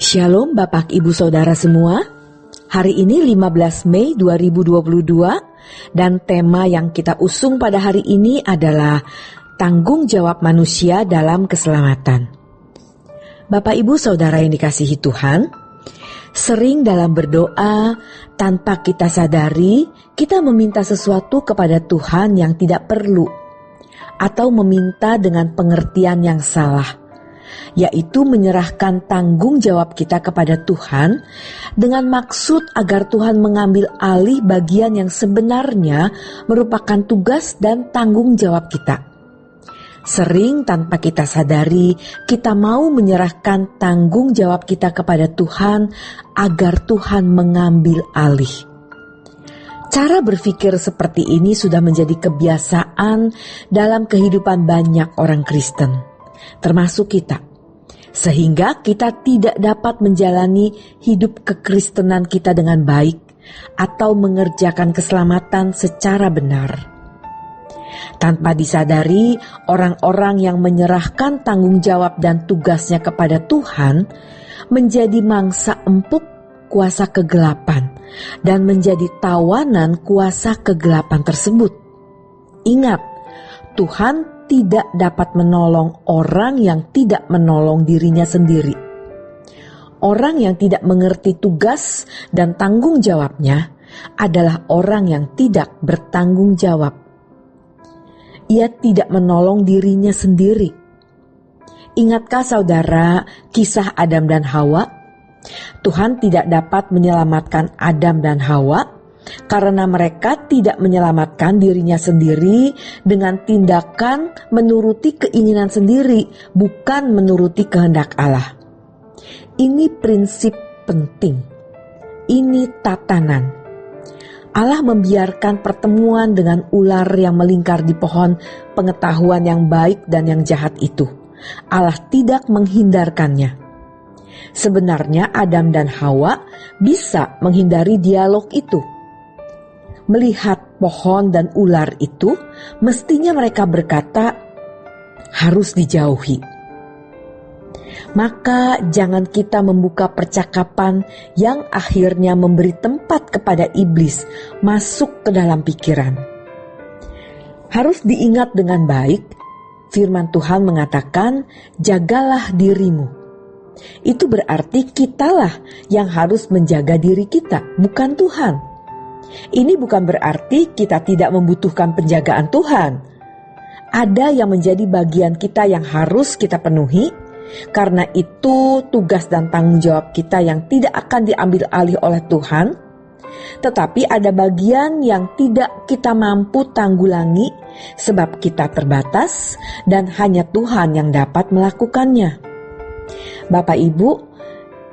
Shalom Bapak Ibu Saudara semua. Hari ini 15 Mei 2022 dan tema yang kita usung pada hari ini adalah tanggung jawab manusia dalam keselamatan. Bapak Ibu Saudara yang dikasihi Tuhan, sering dalam berdoa tanpa kita sadari kita meminta sesuatu kepada Tuhan yang tidak perlu atau meminta dengan pengertian yang salah, yaitu menyerahkan tanggung jawab kita kepada Tuhan dengan maksud agar Tuhan mengambil alih bagian yang sebenarnya merupakan tugas dan tanggung jawab kita. Sering tanpa kita sadari, kita mau menyerahkan tanggung jawab kita kepada Tuhan agar Tuhan mengambil alih. Cara berpikir seperti ini sudah menjadi kebiasaan dalam kehidupan banyak orang Kristen, termasuk kita. Sehingga kita tidak dapat menjalani hidup kekristenan kita dengan baik atau mengerjakan keselamatan secara benar. Tanpa disadari, orang-orang yang menyerahkan tanggung jawab dan tugasnya kepada Tuhan menjadi mangsa empuk kuasa kegelapan dan menjadi tawanan kuasa kegelapan tersebut. Ingat, Tuhan tidak dapat menolong orang yang tidak menolong dirinya sendiri. Orang yang tidak mengerti tugas dan tanggung jawabnya adalah orang yang tidak bertanggung jawab. Ia tidak menolong dirinya sendiri. Ingatkah saudara kisah Adam dan Hawa? Tuhan tidak dapat menyelamatkan Adam dan Hawa karena mereka tidak menyelamatkan dirinya sendiri dengan tindakan menuruti keinginan sendiri, bukan menuruti kehendak Allah. Ini prinsip penting. Ini tatanan. Allah membiarkan pertemuan dengan ular yang melingkar di pohon pengetahuan yang baik dan yang jahat itu. Allah tidak menghindarkannya. Sebenarnya Adam dan Hawa bisa menghindari dialog itu. Melihat pohon dan ular itu, mestinya mereka berkata, harus dijauhi. Maka jangan kita membuka percakapan yang akhirnya memberi tempat kepada iblis masuk ke dalam pikiran. Harus diingat dengan baik, firman Tuhan mengatakan, jagalah dirimu. Itu berarti kitalah yang harus menjaga diri kita, bukan Tuhan. Ini bukan berarti kita tidak membutuhkan penjagaan Tuhan. Ada yang menjadi bagian kita yang harus kita penuhi, karena itu tugas dan tanggung jawab kita yang tidak akan diambil alih oleh Tuhan. Tetapi ada bagian yang tidak kita mampu tanggulangi sebab kita terbatas dan hanya Tuhan yang dapat melakukannya. Bapak Ibu,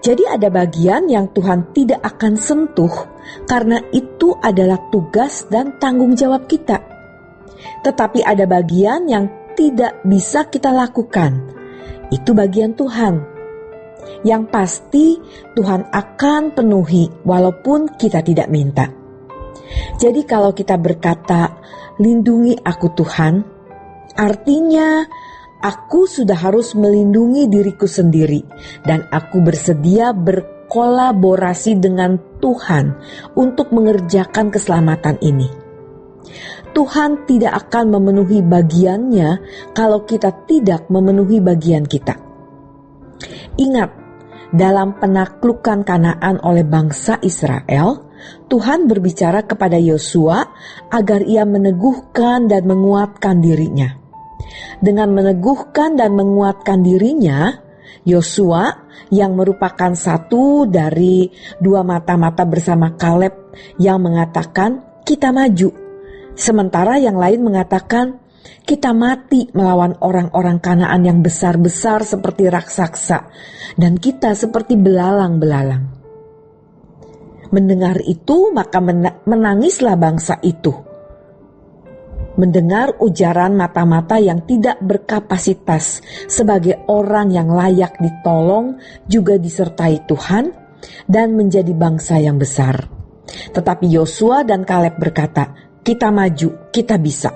jadi ada bagian yang Tuhan tidak akan sentuh karena itu adalah tugas dan tanggung jawab kita. Tetapi ada bagian yang tidak bisa kita lakukan. Itu bagian Tuhan. Yang pasti Tuhan akan penuhi walaupun kita tidak minta. Jadi kalau kita berkata, lindungi aku Tuhan, artinya aku sudah harus melindungi diriku sendiri dan aku bersedia berkolaborasi dengan Tuhan untuk mengerjakan keselamatan ini. Tuhan tidak akan memenuhi bagiannya kalau kita tidak memenuhi bagian kita. Ingat, dalam penaklukan Kanaan oleh bangsa Israel, Tuhan berbicara kepada Yosua agar ia meneguhkan dan menguatkan dirinya. Dengan meneguhkan dan menguatkan dirinya, Yosua yang merupakan satu dari dua mata-mata bersama Kaleb yang mengatakan kita maju, sementara yang lain mengatakan kita mati melawan orang-orang Kanaan yang besar-besar seperti raksasa dan kita seperti belalang-belalang. Mendengar itu maka menangislah bangsa itu. Mendengar ujaran mata-mata yang tidak berkapasitas sebagai orang yang layak ditolong juga disertai Tuhan dan menjadi bangsa yang besar. Tetapi Yosua dan Kaleb berkata, kita maju, kita bisa.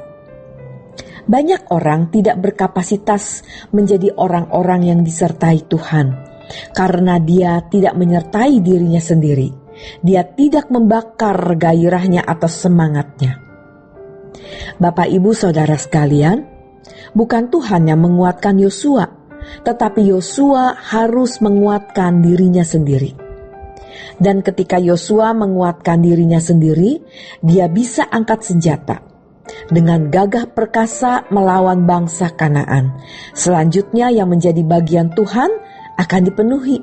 Banyak orang tidak berkapasitas menjadi orang-orang yang disertai Tuhan karena dia tidak menyertai dirinya sendiri. Dia tidak membakar gairahnya atau semangatnya. Bapak, Ibu, Saudara sekalian, bukan Tuhan yang menguatkan Yosua, tetapi Yosua harus menguatkan dirinya sendiri. Dan ketika Yosua menguatkan dirinya sendiri, dia bisa angkat senjata dengan gagah perkasa melawan bangsa Kanaan. Selanjutnya yang menjadi bagian Tuhan akan dipenuhi.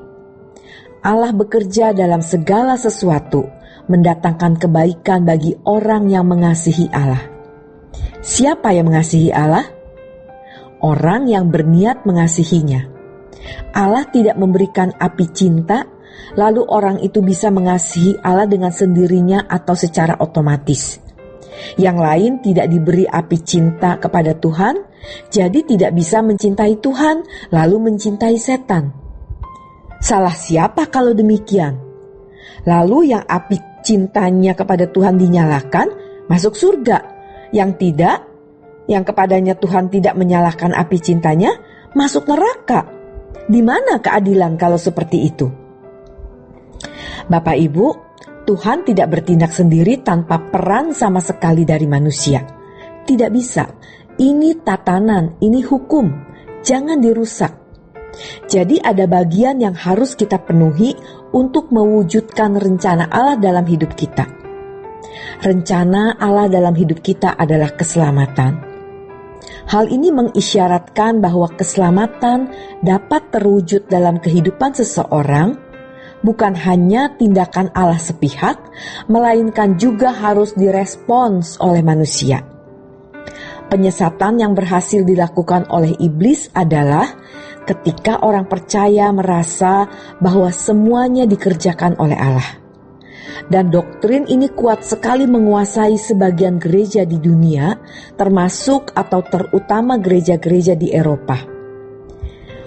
Allah bekerja dalam segala sesuatu, mendatangkan kebaikan bagi orang yang mengasihi Allah. Siapa yang mengasihi Allah? Orang yang berniat mengasihinya. Allah tidak memberikan api cinta, lalu orang itu bisa mengasihi Allah dengan sendirinya atau secara otomatis. Yang lain tidak diberi api cinta kepada Tuhan, jadi tidak bisa mencintai Tuhan lalu mencintai setan. Salah siapa kalau demikian? Lalu yang api cintanya kepada Tuhan dinyalakan, masuk surga. Yang tidak, yang kepadanya Tuhan tidak menyalakan api cintanya, masuk neraka. Di mana keadilan kalau seperti itu? Bapak, Ibu, Tuhan tidak bertindak sendiri tanpa peran sama sekali dari manusia. Tidak bisa. Ini tatanan, ini hukum. Jangan dirusak. Jadi ada bagian yang harus kita penuhi untuk mewujudkan rencana Allah dalam hidup kita. Rencana Allah dalam hidup kita adalah keselamatan. Hal ini mengisyaratkan bahwa keselamatan dapat terwujud dalam kehidupan seseorang, bukan hanya tindakan Allah sepihak, melainkan juga harus direspons oleh manusia. Penyesatan yang berhasil dilakukan oleh iblis adalah ketika orang percaya merasa bahwa semuanya dikerjakan oleh Allah. Dan doktrin ini kuat sekali menguasai sebagian gereja di dunia, termasuk atau terutama gereja-gereja di Eropa.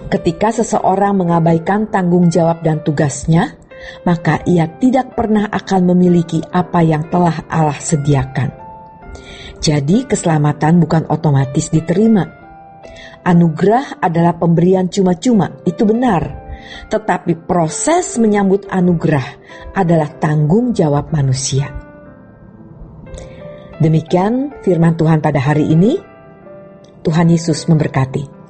Ketika seseorang mengabaikan tanggung jawab dan tugasnya, maka ia tidak pernah akan memiliki apa yang telah Allah sediakan. Jadi keselamatan bukan otomatis diterima. Anugerah adalah pemberian cuma-cuma, itu benar. Tetapi proses menyambut anugerah adalah tanggung jawab manusia. Demikian firman Tuhan pada hari ini. Tuhan Yesus memberkati.